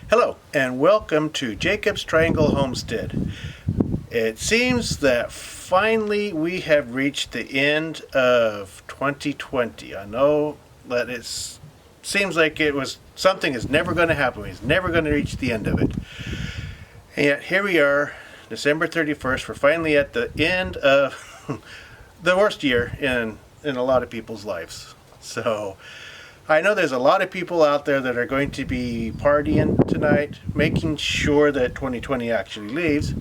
Hello and welcome to Jacob's Triangle Homestead. It seems that finally we have reached the end of 2020. I know that it seems like something is never going to happen. He's never going to reach the end of it. And yet here we are, December 31st. We're finally at the end of the worst year in a lot of people's lives. So I know there's a lot of people out there that are going to be partying tonight, making sure that 2020 actually leaves.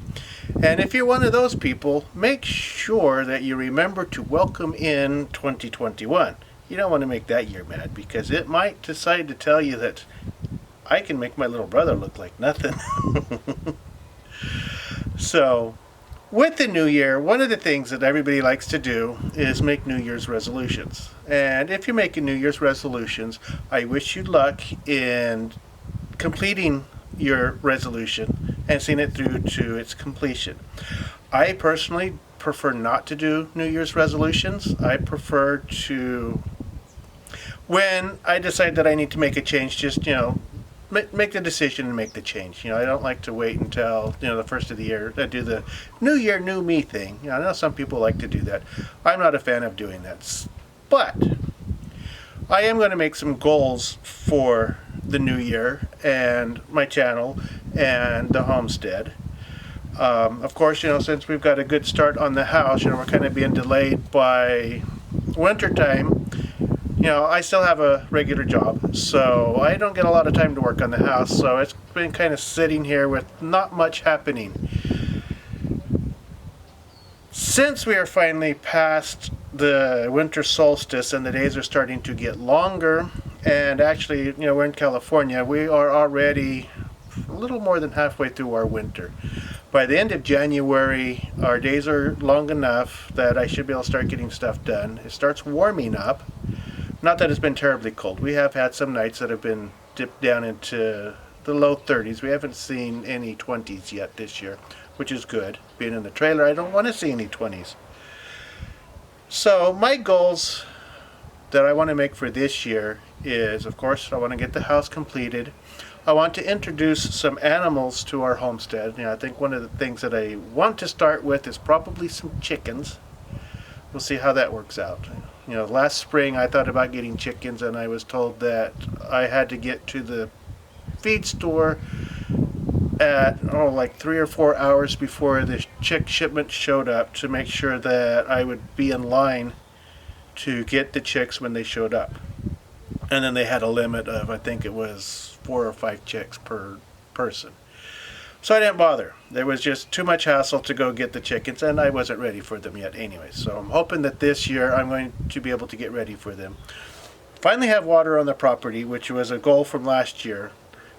And if you're one of those people, make sure that you remember to welcome in 2021. You don't want to make that year mad, because it might decide to tell you that I can make my little brother look like nothing. So, with the new year, one of the things that everybody likes to do is make New Year's resolutions. And if you're making New Year's resolutions, I wish you luck in completing your resolution and seeing it through to its completion. I personally prefer not to do New Year's resolutions. I prefer to, when I decide that I need to make a change, just, make the decision and make the change. I don't like to wait until, the first of the year to do the New Year, New Me thing. I know some people like to do that. I'm not a fan of doing that. But I am going to make some goals for the new year and my channel and the homestead. Of course, since we've got a good start on the house, we're kind of being delayed by winter time. I still have a regular job, so I don't get a lot of time to work on the house, so it's been kind of sitting here with not much happening. Since we are finally past the winter solstice and the days are starting to get longer, and actually, we're in California, we are already a little more than halfway through our winter. By the end of January, our days are long enough that I should be able to start getting stuff done. It starts warming up. Not that it's been terribly cold. We have had some nights that have been dipped down into the low 30s. We haven't seen any 20s yet this year, which is good. Being in the trailer, I don't want to see any 20s. So my goals that I want to make for this year is, of course, I want to get the house completed. I want to introduce some animals to our homestead. I think one of the things that I want to start with is probably some chickens. We'll see how that works out. Last spring I thought about getting chickens, and I was told that I had to get to the feed store at like 3 or 4 hours before the chick shipment showed up to make sure that I would be in line to get the chicks when they showed up. And then they had a limit of, I think it was 4 or 5 chicks per person. So I didn't bother. There was just too much hassle to go get the chickens, and I wasn't ready for them yet anyway. So I'm hoping that this year I'm going to be able to get ready for them. Finally have water on the property, which was a goal from last year.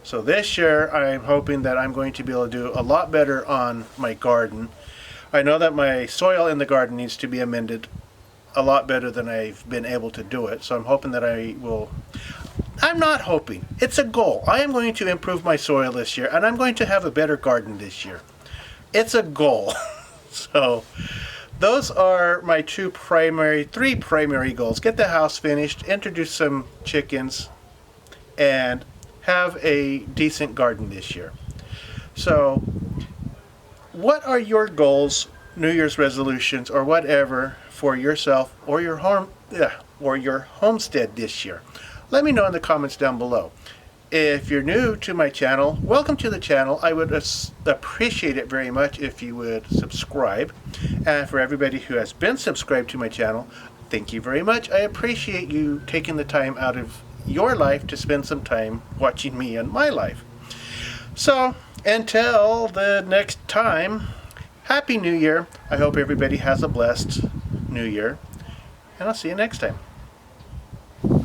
So this year I'm hoping that I'm going to be able to do a lot better on my garden. I know that my soil in the garden needs to be amended a lot better than I've been able to do it. So I'm hoping that I'm not hoping. It's a goal. I am going to improve my soil this year, and I'm going to have a better garden this year. It's a goal. So those are my three primary goals. Get the house finished, introduce some chickens, and have a decent garden this year. So what are your goals, New Year's resolutions, or whatever for yourself or your homestead this year? Let me know in the comments down below. If you're new to my channel, welcome to the channel. I would appreciate it very much if you would subscribe. And for everybody who has been subscribed to my channel, thank you very much. I appreciate you taking the time out of your life to spend some time watching me and my life. So, until the next time, Happy New Year. I hope everybody has a blessed New Year. And I'll see you next time.